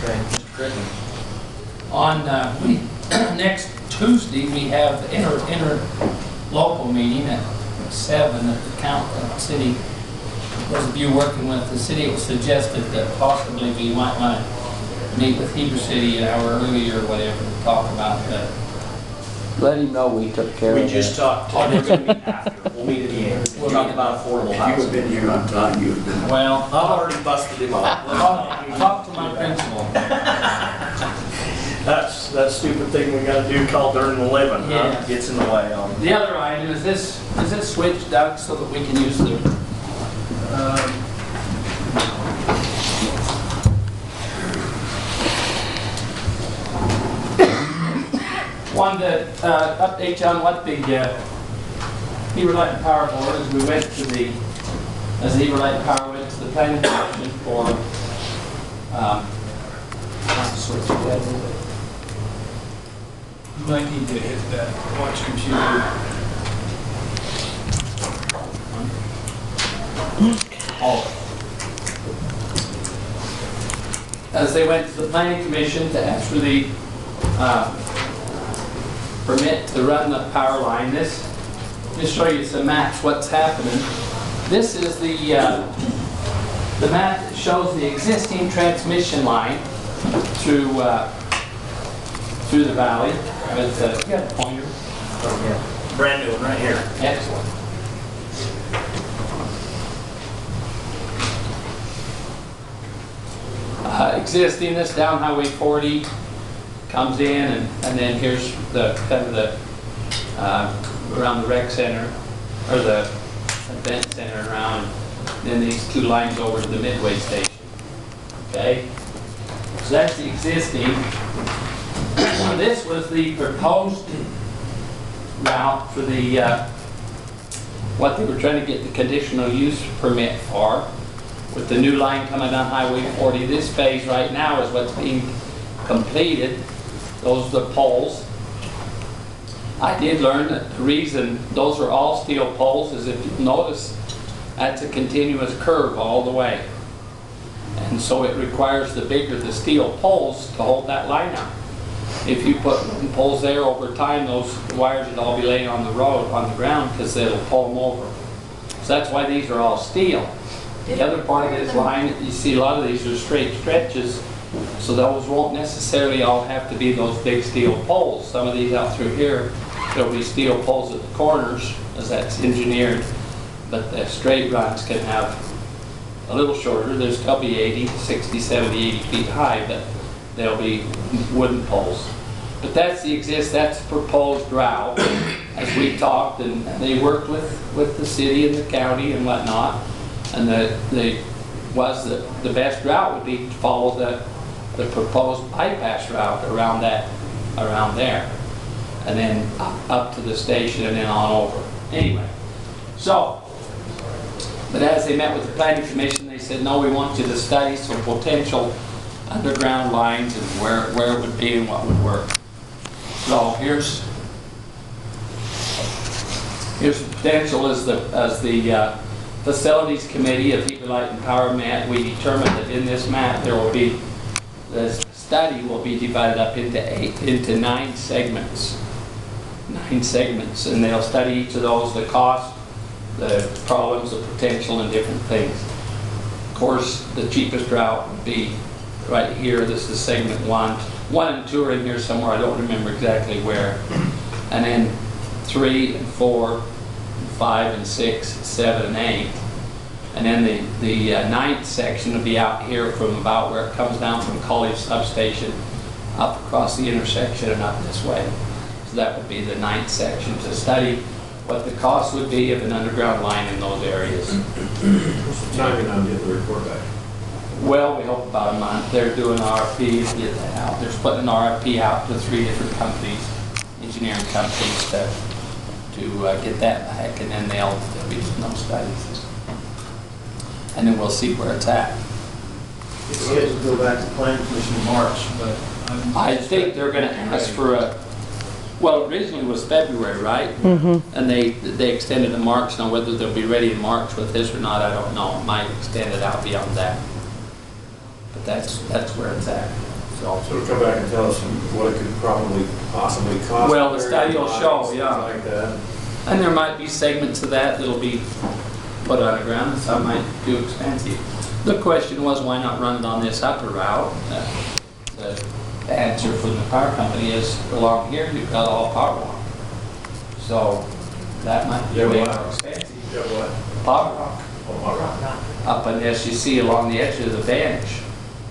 Okay, Mr. Crittenden. On next Tuesday, we have the inter-local meeting at 7 at the city. Those of you working with the city, it was suggested that possibly we might want to meet with Heber City an hour earlier or whatever to talk about that. Let him know we took care of it. We just talked, we're going to meet after. We'll meet at the end. We'll talk about affordable If you had housing. been here on time, you would have been. Well, I've already busted him off. talk to my principal. That's that stupid thing we got to do called during the living, huh? Yeah. Gets in the way on. The other item is this switch duct so that we can use the one that update you on what the Heber Light Power Board, as we went to the Heber Light Power went to the planning commission for switch that a little bit. You might need to hit that watch computer. As they went to the planning commission to ask for the permit to run the power line, just show you some maps what's happening. This is the map that shows the existing transmission line through the valley. With you got a pointer? Oh, yeah. Brand new one right here. Excellent. Existing, this down Highway 40 comes in, and then here's the kind of the around the rec center or the event center around. Then these two lines over to the Midway station. Okay, so that's the existing. This was the proposed route for the what they were trying to get the conditional use permit for. With the new line coming down Highway 40, this phase right now is what's being completed. Those are the poles. I did learn that the reason those are all steel poles is, if you notice, that's a continuous curve all the way. And so it requires the bigger the steel poles to hold that line up. If you put poles there over time, those wires would all be laying on the road, on the ground, because it'll pull them over. So that's why these are all steel. The other part of this line, you see a lot of these are straight stretches, so those won't necessarily all have to be those big steel poles. Some of these out through here, there'll be steel poles at the corners, as that's engineered, but the straight runs can have a little shorter. There's still be 80, 60, 70, 80 feet high, but they'll be wooden poles. But that's the that's the proposed route, as we talked, and they worked with the city and the county and whatnot. And the best route would be to follow the proposed bypass route around there, and then up to the station and then on over. Anyway, so, but as they met with the planning commission, they said, no, we want you to study some potential underground lines and where it would be and what would work. So here's the potential as the Facilities Committee of Heber Light and Power met. We determined that in this map there will be, the study will be divided up into 9 segments. 9 segments, and they'll study each of those, the cost, the problems, the potential, and different things. Of course, the cheapest route would be right here. This is segment 1. 1 and 2 are in here somewhere. I don't remember exactly where. And then 3 and 4. 5 and 6, 7 and 8, and then the 9th section will be out here from about where it comes down from College Substation up across the intersection and up this way. So that would be the 9th section to study what the cost would be of an underground line in those areas. What's the timing on getting the report back? Well, we hope about a month. They're doing RFPs to get that out. They're putting an RFP out to 3 different companies, engineering companies, to get that back, and then there'll be no studies. And then we'll see where it's at. It's scheduled to go back to the planning commission in March, but I think they're going to ask for a, well, originally it was February, right? And they extended to March. Now whether they'll be ready in March with this or not, I don't know. It might extend it out beyond that. But that's where it's at. So it'll come back and tell us what it could probably possibly cost. Well, the study will show, things yeah. like that. And there might be segments of that that'll be put underground, and some might do expensive. The question was, why not run it on this upper route? The answer from the power company is, along here, you've got all power line. So that might be Yeah, way what? more expensive. Yeah, what? Power rock. Oh, all right. Up on this, you see along the edge of the bench,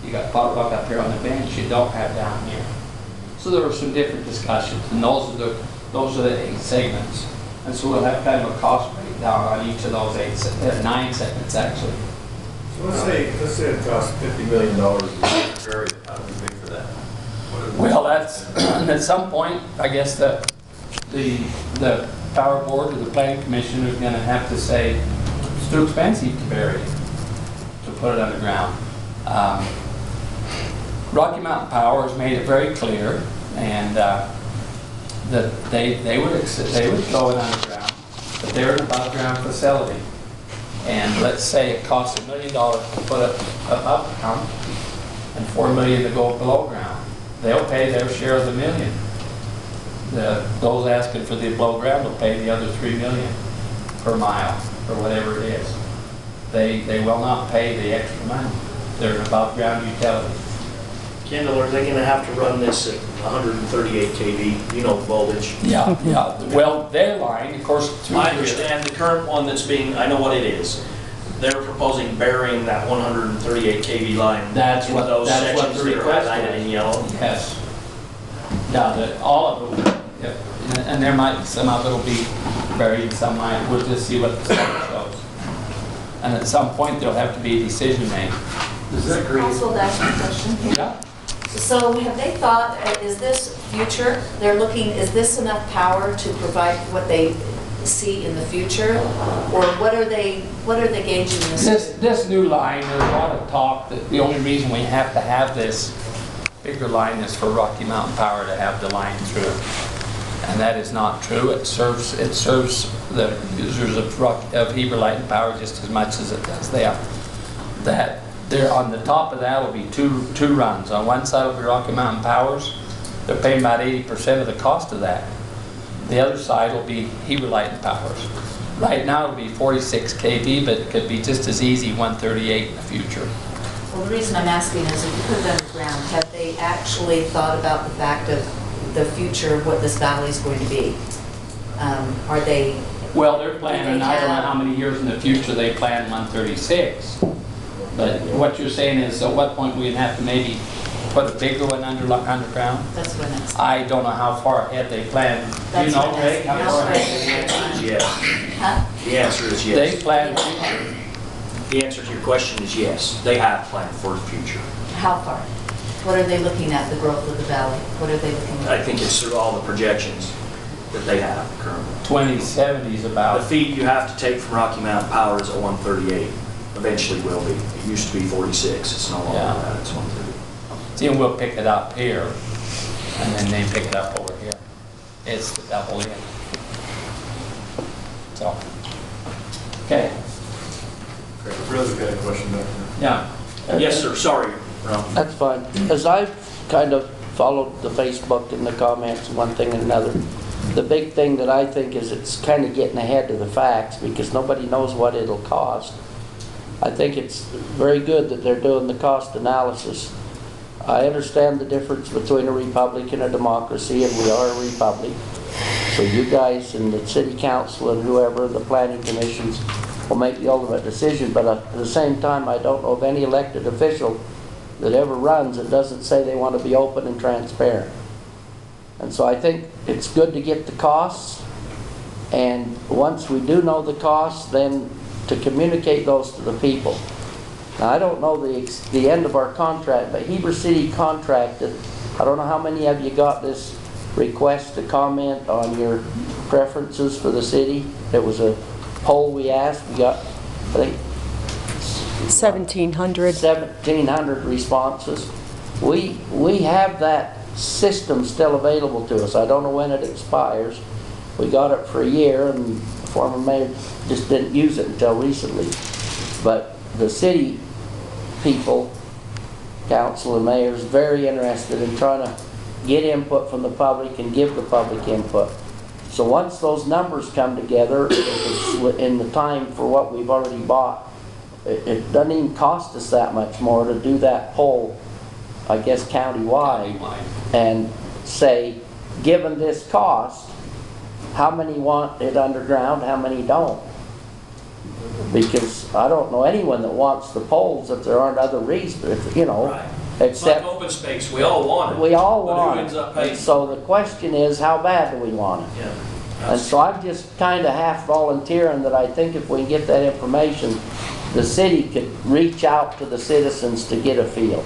you got power rock up here on the bench, you don't have down here. So there were some different discussions, and those are the 8 segments. And so we'll have kind of a cost breakdown on each of those 9 segments actually. So let's say it costs $50 million to bury it. How do we pay for that? Well, that's, at some point, I guess the power board or the planning commission is gonna have to say, it's too expensive to bury it, to put it underground. Rocky Mountain Power has made it very clear, and that they would go it underground, but they're an above ground facility. And let's say it costs $1 million to put it above ground and $4 million to go below ground. They'll pay their share of the $1 million. Those asking for the below ground will pay the other $3 million per mile or whatever it is. They will not pay the extra money. They're an above ground utility. Kendall, are they gonna have to run this at 138 kV, you know, voltage? Yeah, yeah. Well, their line, of course, I understand the current one that's being, I know what it is. They're proposing burying that 138 kV line. That's in what those the sections that are request highlighted in was. yellow. Yes. Yeah, all of them. Yep. And there might, some of it will be buried, some might. We'll just see what the study shows. And at some point, there'll have to be a decision made. Does that create? Also, that's my question here. Yeah. So have they thought, is this future? They're looking, is this enough power to provide what they see in the future? Or what are they gauging this? This new line, there's a lot of talk that the only reason we have to have this bigger line is for Rocky Mountain Power to have the line through. And that is not true. It serves the users of Heber Light Power just as much as it does them. That there on the top of that will be two runs. On one side will be Rocky Mountain Power's. They're paying about 80% of the cost of that. The other side will be Heber Light Power's. Right now it'll be 46 kV, but it could be just as easy 138 in the future. Well, the reason I'm asking is if you put it underground, have they actually thought about the fact of the future of what this valley is going to be? Are they? Well, they're planning, I don't know how many years in the future they plan 136. But what you're saying is, at what point we'd have to maybe put a bigger one underground? That's what I'm asking. I don't know how far ahead they plan. Do you That's know, what I'm Greg, how far asking. ahead they plan? Yes. Huh? The answer is They yes. plan, The answer to your question is yes. They have planned for the future. How far? What are they looking at, the growth of the valley? What are they looking I at? think it's through all the projections that they have currently. 2070 is The about, feed you have to take from Rocky Mountain Power is at 138. Eventually will be. It used to be 46. It's no longer Yeah. that. It's 138. see, and we'll pick it up here, and then they pick it up over here. It's the double in. So, okay, Really got a question back there. yeah. Yes, sir. Sorry, Ron. That's fine. As I've kind of followed the Facebook and the comments, one thing and another, the big thing that I think is it's kind of getting ahead of the facts because nobody knows what it'll cost. I think it's very good that they're doing the cost analysis. I understand the difference between a republic and a democracy, and we are a republic. So you guys and the city council and whoever, the planning commissions, will make the ultimate decision. But at the same time, I don't know of any elected official that ever runs that doesn't say they want to be open and transparent. And so I think it's good to get the costs, and once we do know the costs, then to communicate those to the people. Now, I don't know the end of our contract, but Heber City contracted, I don't know how many of you got this request to comment on your preferences for the city. It was a poll we asked. We got, I think, 1,700. 1,700 responses. We have that system still available to us. I don't know when it expires. We got it for a year, and the former mayor just didn't use it until recently. But the city people council and mayor is very interested in trying to get input from the public and give the public input. So once those numbers come together, if it's in the time for what we've already bought, it doesn't even cost us that much more to do that poll, I guess countywide, and say, given this cost, how many want it underground, how many don't? Because I don't know anyone that wants the polls if there aren't other reasons, you know. Right. Except like open space, we all want it. we all but want who ends up it. paying? So the question is, how bad do we want it? Yeah. And so I'm just kind of half volunteering that I think if we can get that information, the city could reach out to the citizens to get a feel.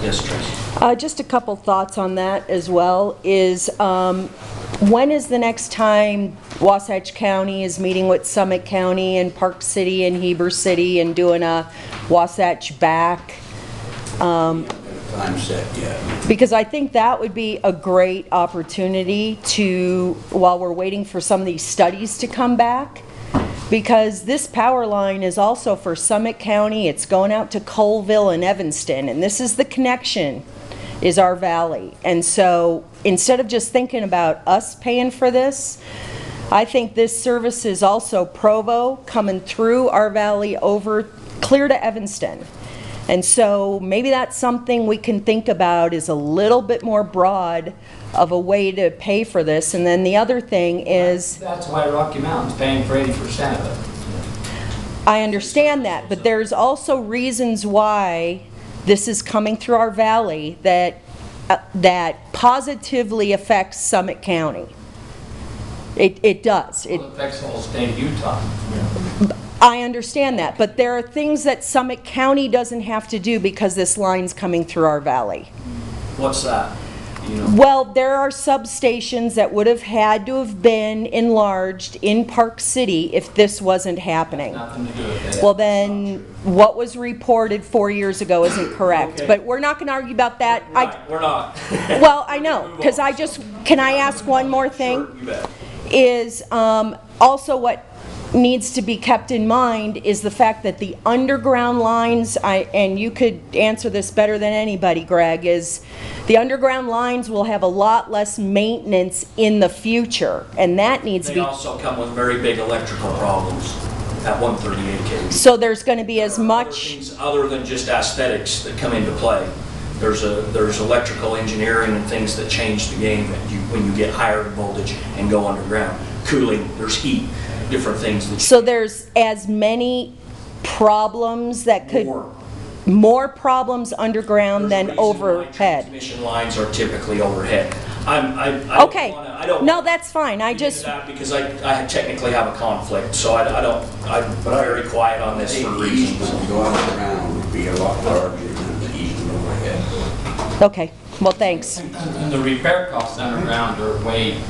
Yes, Tracy. Just a couple thoughts on that as well is when is the next time Wasatch County is meeting with Summit County and Park City and Heber City and doing a Wasatch back? Time set yet. Because I think that would be a great opportunity to, while we're waiting for some of these studies to come back, because this power line is also for Summit County, it's going out to Colville and Evanston, and this is the connection, is our valley. And so instead of just thinking about us paying for this, I think this service is also Provo coming through our valley over clear to Evanston. And so maybe that's something we can think about is a little bit more broad of a way to pay for this. And then the other thing is... That's why Rocky Mountain's paying for 80% of it. I understand that, but there's also reasons why this is coming through our valley that positively affects Summit County. It does. Well, it affects the whole state of Utah. I understand that, but there are things that Summit County doesn't have to do because this line's coming through our valley. What's that? You know? Well, there are substations that would have had to have been enlarged in Park City if this wasn't happening. Nothing to do with it. Well, then what was reported 4 years ago isn't correct. Okay. But we're not going to argue about that. Right, we're not. Well, I know, because can I ask one more thing? Sure, you bet. Is also what needs to be kept in mind is the fact that the underground lines, and you could answer this better than anybody, Greg, is the underground lines will have a lot less maintenance in the future, and that needs to They be... also come with very big electrical problems at 138 kV. So there's going to be as There are much... other things other than just aesthetics that come into play. There's electrical engineering and things that change the game when you get higher voltage and go underground. Cooling, there's heat, different things that So there's as many problems that could... More problems underground than overhead. Transmission lines are typically overhead. Okay. I don't No, that's fine. I get into just... that because I technically have a conflict, so I'm very quiet on this for reasons. Easement to go underground would be a lot larger than the easement overhead. Okay. Well, thanks. And the repair costs underground are way...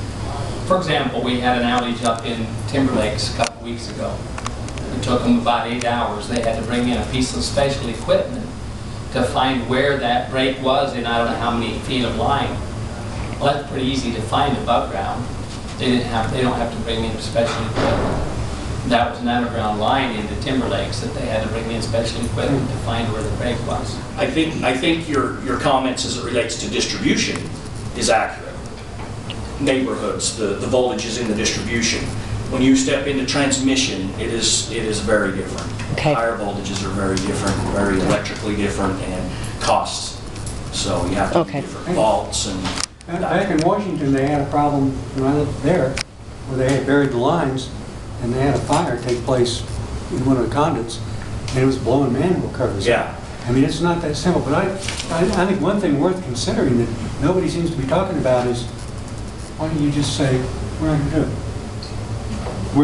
For example, we had an outage up in Timber Lakes a couple weeks ago. It took them about 8 hours. They had to bring in a piece of special equipment to find where that break was in I don't know how many feet of line. Well, that's pretty easy to find above ground. They don't have to bring in special equipment. That was an underground line into Timber Lakes that they had to bring in special equipment to find where the break was. I think your comments as it relates to distribution is accurate. Neighborhoods, the voltages in the distribution. When you step into transmission, it is very different. Okay. Higher voltages are very different, very electrically different, and costs. So you have to do different vaults and. Back in Washington, they had a problem when I lived there, where they had buried the lines, and they had a fire take place in one of the conduits, and it was blowing manhole covers. Yeah. I mean, it's not that simple, but I think one thing worth considering that nobody seems to be talking about is, why don't you just say, we're not going to do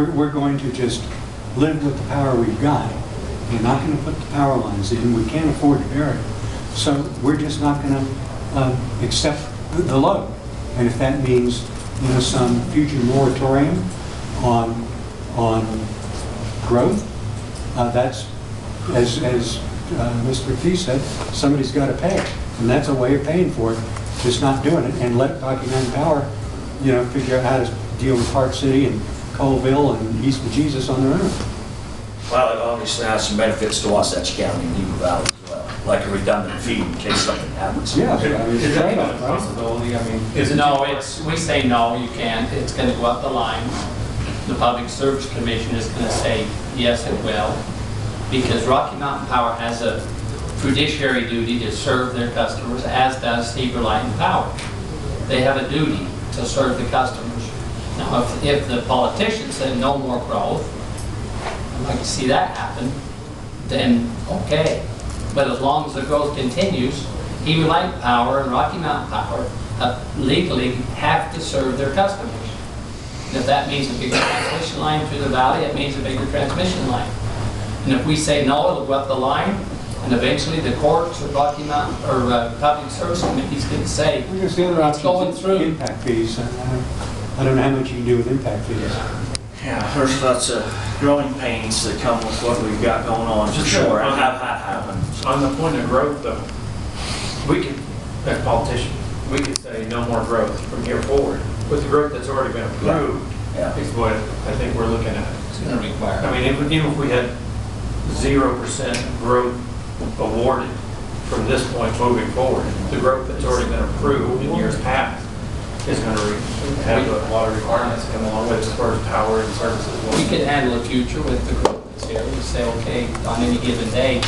it. We're going to just live with the power we've got. We're not going to put the power lines in. We can't afford to bury it. So we're just not going to accept the load. And if that means, some future moratorium on growth, that's, as Mr. McPhee said, somebody's got to pay it. And that's a way of paying for it, just not doing it. And let Rocky Mountain Power, figure out how to deal with Park City and Colville and East of Jesus on their own. Well, it obviously has some benefits to Wasatch County and Heber Valley as well. like a redundant fee in case something happens. Yeah, so, I mean, it's Is a that even trade-off, a right? possibility? I mean, is it? No, we say no, you can't, it's gonna go up the line. The Public Service Commission is gonna say, yes, it will, because Rocky Mountain Power has a fiduciary duty to serve their customers, as does Heber Light Power. They have a duty to serve the customers. Now, if the politicians said no more growth, I'd like to see that happen, then okay. But as long as the growth continues, Heber Light Power and Rocky Mountain Power legally have to serve their customers. And if that means a bigger transmission line through the valley, it means a bigger transmission line. And if we say no, it'll go up the line, and eventually the courts or Rocky Mountain or Public Service Committee's going to say, I guess the other it's going option through. is impact fees. I don't know how much you can do with impact fees. Yeah, there's lots of growing pains that come with what we've got going on, for sure, and have that happen. On the point of growth, though, we could, as politicians, we could say no more growth from here forward. With the growth that's already been approved, Yeah. is what I think we're looking at. It's going to require. I mean, even if we had 0% growth awarded from this point moving forward, the growth that's already been approved in years past is going to have a lot of requirements that come along with it as far as power and services. We could handle the future with the growth that's here. We say, okay, on any given day,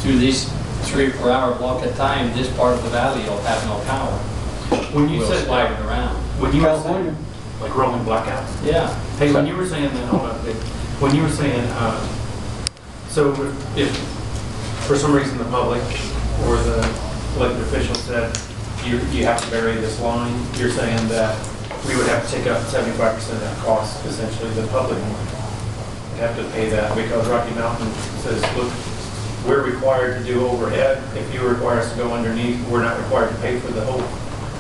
through these 3 or 4 hour block of time, this part of the valley will have no power. When you We'll said slide it around. when you were California. saying, like rolling blackouts. Yeah. Hey, when you were saying that, hold on, when you were saying, so if for some reason the public or the elected official said you have to bury this line, you're saying that we would have to take up 75% of that cost, essentially the public would have to pay that because Rocky Mountain says, look, we're required to do overhead. If you require us to go underneath, we're not required to pay for the whole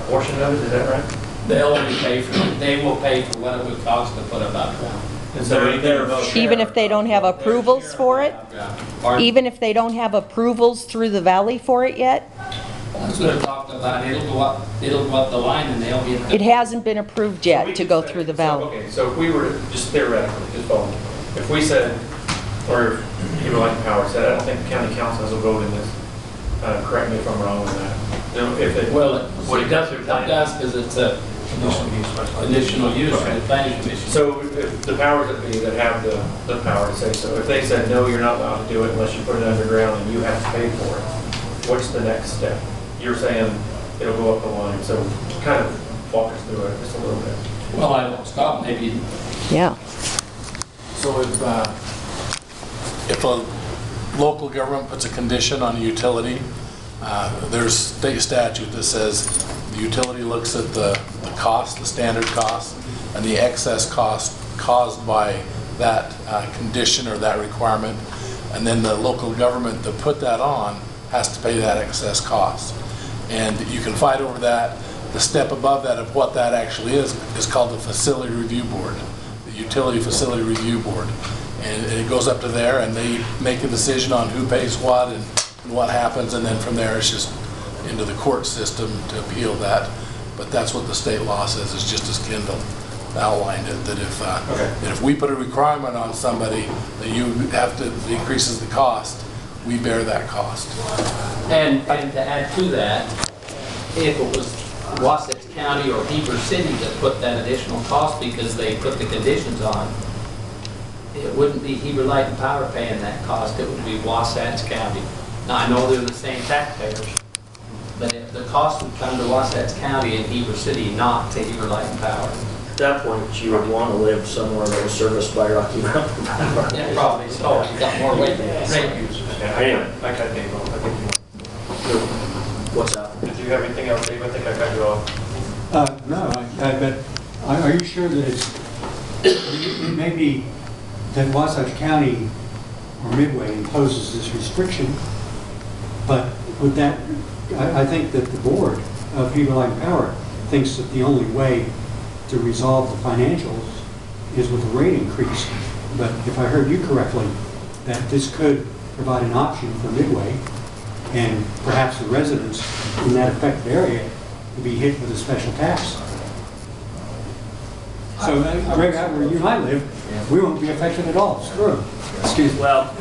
portion of it, is that right? They'll only pay for it. They will pay for what it would cost to put above ground. Is there anything about Even if they don't have approvals for it? Pardon? Even if they don't have approvals through the valley for it yet? That's what I'm talking about. It'll go up the line and they'll get. It hasn't been approved yet to go through the valley. Okay, so if we were, just theoretically, just follow me. If we said, or Heber Light Power said, I don't think the county council has a vote in this, correct me if I'm wrong on that. If they, Well, what it does because it's a conditional use for the planning commission. So if the powers that be that have the power to say so, if they said, no, you're not allowed to do it unless you put it underground and you have to pay for it, what's the next step? You're saying it'll go up the line, so kind of walk us through it just a little bit. Well, I won't stop, maybe. Yeah. So if a local government puts a condition on a utility, there's state statute that says the utility looks at the cost, the standard cost, and the excess cost caused by that condition or that requirement, and then the local government that put that on has to pay that excess cost. And you can fight over that. The step above that of what that actually is called the Facility Review Board, the Utility Facility Review Board. And it goes up to there and they make a decision on who pays what and what happens, and then from there it's just into the court system to appeal that. But that's what the state law says, is just as Kendall outlined it, that if we put a requirement on somebody that you have to, that increases the cost, we bear that cost. And to add to that, if it was Wasatch County or Heber City that put that additional cost because they put the conditions on, it wouldn't be Heber Light and Power paying that cost, it would be Wasatch County. Now, I know they're the same taxpayers, but if the cost would come to Wasatch County and Heber City, not to Heber Light and Power. At that point, you would want to live somewhere that was serviced by Rocky Mountain Power. Yeah, probably so. You got more rate users. Yeah, I cut Dave off. I think What's that? Did you have anything else, Dave? I think I cut you off. No, but are you sure that it may be that Wasatch County or Midway imposes this restriction, but would that, I think that the board of Heber Light Power thinks that the only way to resolve the financials is with a rate increase. But if I heard you correctly, that this could provide an option for Midway, and perhaps the residents in that affected area would be hit with a special tax. So, Greg, out where you and I live, We won't be affected at all. Screw 'em. Excuse me. Well,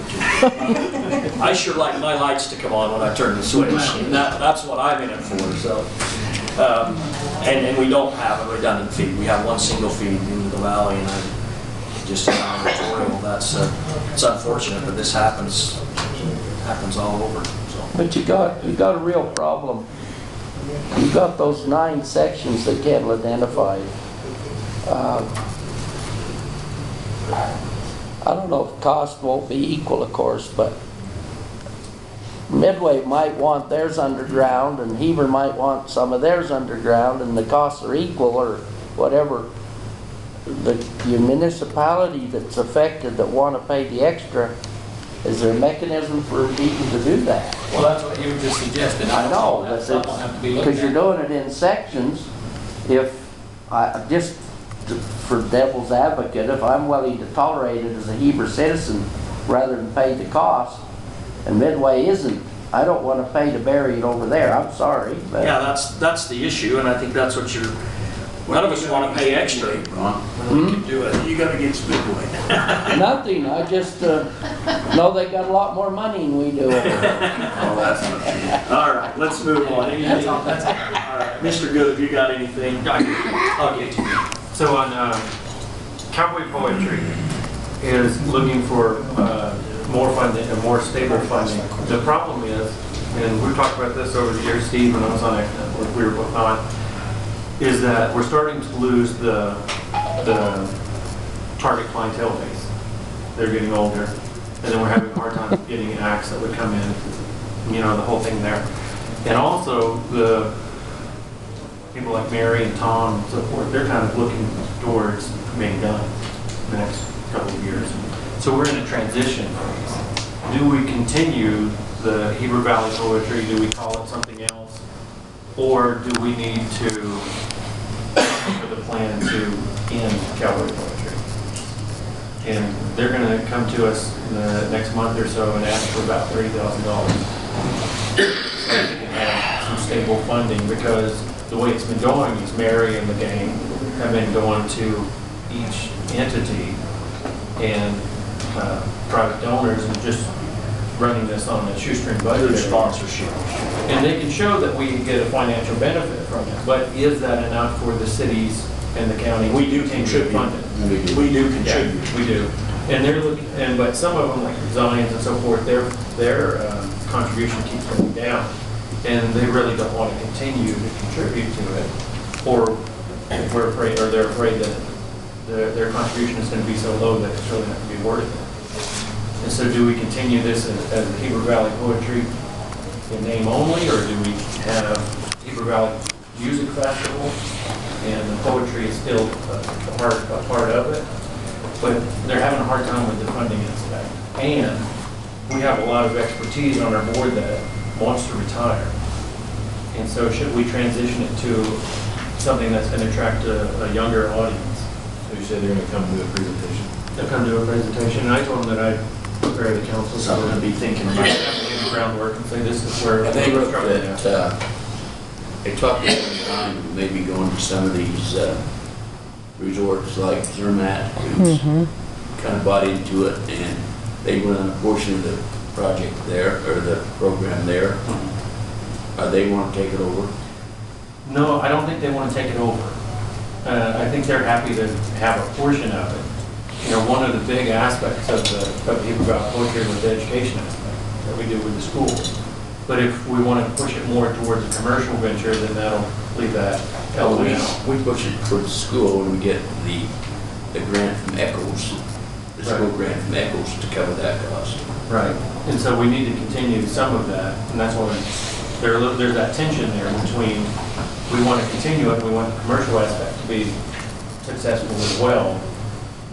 I sure like my lights to come on when I turn the switch. And that's what I'm in it for, so. And we don't have a redundant feed. We have one single feed into the valley, and just an editorial. It's unfortunate, but this happens all over, so. But you got a real problem. You got those 9 sections that Kendall identified. I don't know if cost won't be equal, of course, but Midway might want theirs underground and Heber might want some of theirs underground, and the costs are equal or whatever. The municipality that's affected that want to pay the extra, is there a mechanism for people to do that? Well, that's what you were just suggesting. I know, That's but something we'll have to be looking because you're at. doing it in sections. If just for devil's advocate, if I'm willing to tolerate it as a Heber citizen rather than pay the cost, and Midway isn't, I don't want to pay to bury it over there. I'm sorry, but Yeah, that's the issue, and I think that's what none of us want to pay extra. Ron, we can do it. You gotta get Midway. nothing. I just know they got a lot more money than we do. Oh, that's not true. All right, let's move on. All right, Mr. Good, have you got anything? I'll get to you. So on Cowboy Poetry is looking for more funding and more stable funding. The problem is, and we've talked about this over the years, Steve, when I was on it, we were both on, is that we're starting to lose the target clientele base. They're getting older, and then we're having a hard time getting acts that would come in, you know, the whole thing there. And also the people like Mary and Tom and so forth, they're kind of looking towards being done in the next couple of years. So we're in a transition phase. Do we continue the Heber Valley Poetry? Do we call it something else? Or do we need to come up with a plan to end Cowboy Poetry? And they're going to come to us in the next month or so and ask for about $30,000. So we can have some stable funding, because the way it's been going is Mary and the gang have been going to each entity and private donors and just running this on a shoestring budget. Through sponsorship. And they can show that we get a financial benefit from it, but is that enough for the cities and the county? We do to contribute. fund it? We do Yeah, contribute. we do. And they're looking, but some of them, like Zions and so forth, their contribution keeps going down, and they really don't want to continue to contribute to it, or we're afraid, or they're afraid that their contribution is going to be so low that it's really not going to be worth it. And so, do we continue this as the Heber Valley Poetry in name only, or do we have Heber Valley Music Festival, and the poetry is still a part of it? But they're having a hard time with the funding aspect. And we have a lot of expertise on our board that wants to retire. And so should we transition it to something that's going to attract a younger audience? So you said they're gonna come to a presentation? They'll come to a presentation, and I told them that I'd prepare the council. Something to be thinking about. The groundwork and say this is where. I think we're struggling at. that, they talked about time, maybe going to some of these resorts like Zermatt, who's kind of bought into it, and they run a portion of the project there, or the program there. They want to take it over. No, I don't think they want to take it over. I think they're happy to have a portion of it. You know, one of the big aspects of the Heber Valley Poetry was the education aspect that we do with the schools. But if we want to push it more towards a commercial venture, then that'll leave that element out. We push it towards the school when we get the grant from Echoes, the school grant from Echoes to cover that cost. Right. And so we need to continue some of that, and that's why there's that tension there between, we want to continue it, we want the commercial aspect to be successful as well,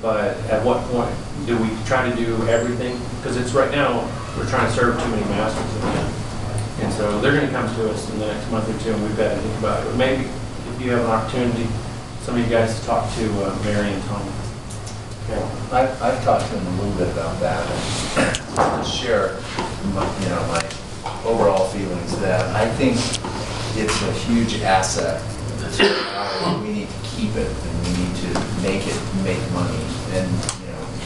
but at what point do we try to do everything? Because it's right now, we're trying to serve too many masters again. And so they're going to come to us in the next month or two, and we've got to think about it. But maybe if you have an opportunity, some of you guys to talk to Mary and Tom. Okay. I've talked to them a little bit about that, and to share my overall feelings that I think it's a huge asset. We need to keep it, and we need to make it make money. And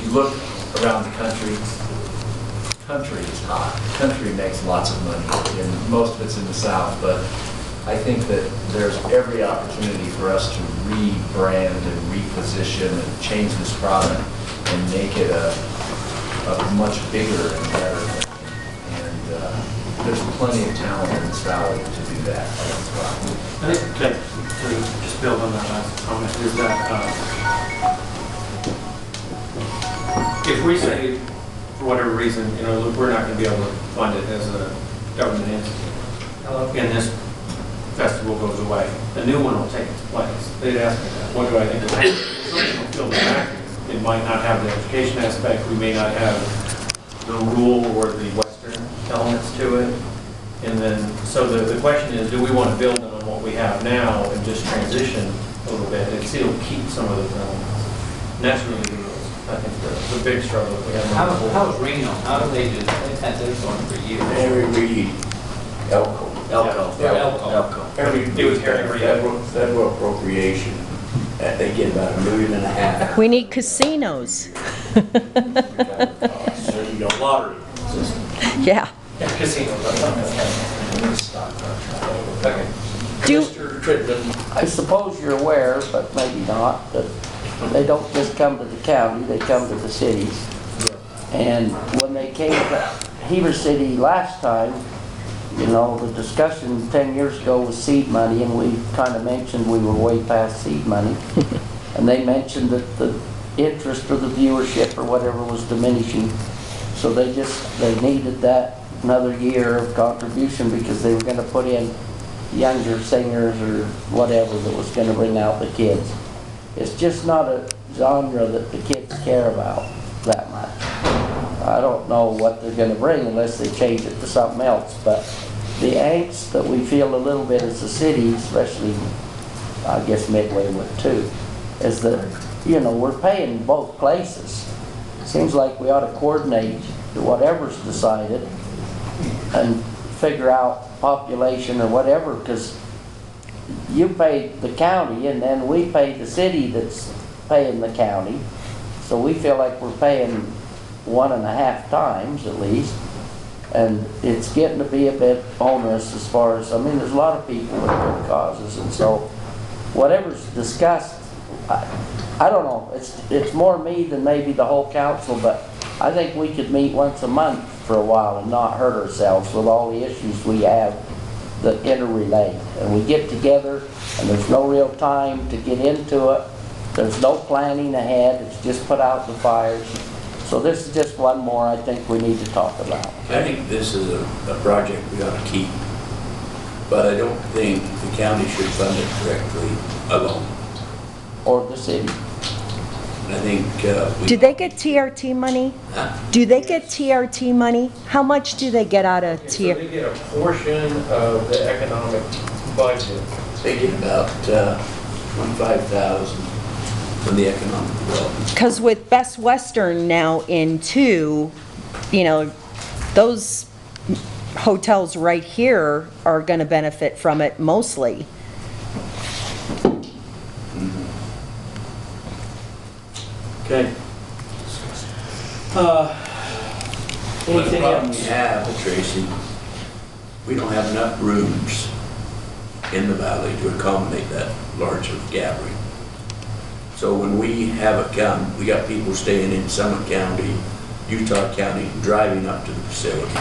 you look around the country is hot. The country makes lots of money, and most of it's in the South, but I think that there's every opportunity for us to rebrand and reposition and change this product and make it a much bigger and better thing. And there's plenty of talent in this valley to do that. I think that, to just build on that last comment, is that if we say, for whatever reason, you know, look, we're not going to be able to fund it as a government entity, and this festival goes away, a new one will take its place. They'd ask me that. What do I think of that? Something will fill the vacuum. It might not have the education aspect. We may not have the rural or the Western elements to it. And then, so the question is, do we want to build on what we have now and just transition a little bit and still keep some of those elements? And that's really the rules. I think the big struggle that we have. How's Reno? How do they do that? They've had this one for years. Harry Reid, Elko. It was Harry Reid. Federal appropriation, they get about $1.5 million. We need casinos. Lottery. Yeah. Yeah, casinos. Okay. Mr. Crittenden, I suppose you're aware, but maybe not, that they don't just come to the county, they come to the cities. And when they came to Heber City last time, you know, the discussion 10 years ago was seed money, and we kind of mentioned we were way past seed money. And they mentioned that the interest or the viewership or whatever was diminishing. So they needed that another year of contribution because they were going to put in younger singers or whatever that was going to bring out the kids. It's just not a genre that the kids care about that much. I don't know what they're going to bring unless they change it to something else, but the angst that we feel a little bit as a city, especially I guess Midway would too, is that, you know, we're paying both places. Seems like we ought to coordinate whatever's decided and figure out population or whatever, because you pay the county and then we pay the city that's paying the county. So we feel like we're paying 1.5 times at least. And it's getting to be a bit onerous as far as, I mean, there's a lot of people with good causes, and so whatever's discussed, I don't know, it's more me than maybe the whole council, but I think we could meet once a month for a while and not hurt ourselves with all the issues we have that interrelate. And we get together and there's no real time to get into it. There's no planning ahead, it's just put out the fires. So this is just one more I think we need to talk about. I think this is a project we ought to keep, but I don't think the county should fund it directly alone. Or the city. I think Do they get TRT money? Huh? Do they get TRT money? How much do they get out of So TRT? they get a portion of the economic budget. they get about 25,000 from the economic development. Because with Best Western now in 2, you know, those hotels right here are going to benefit from it mostly. Okay. Anything What problem else? we have, Tracy, we don't have enough rooms in the valley to accommodate that large of gathering. So when we have it come, we got people staying in Summit County, Utah County, driving up to the facility.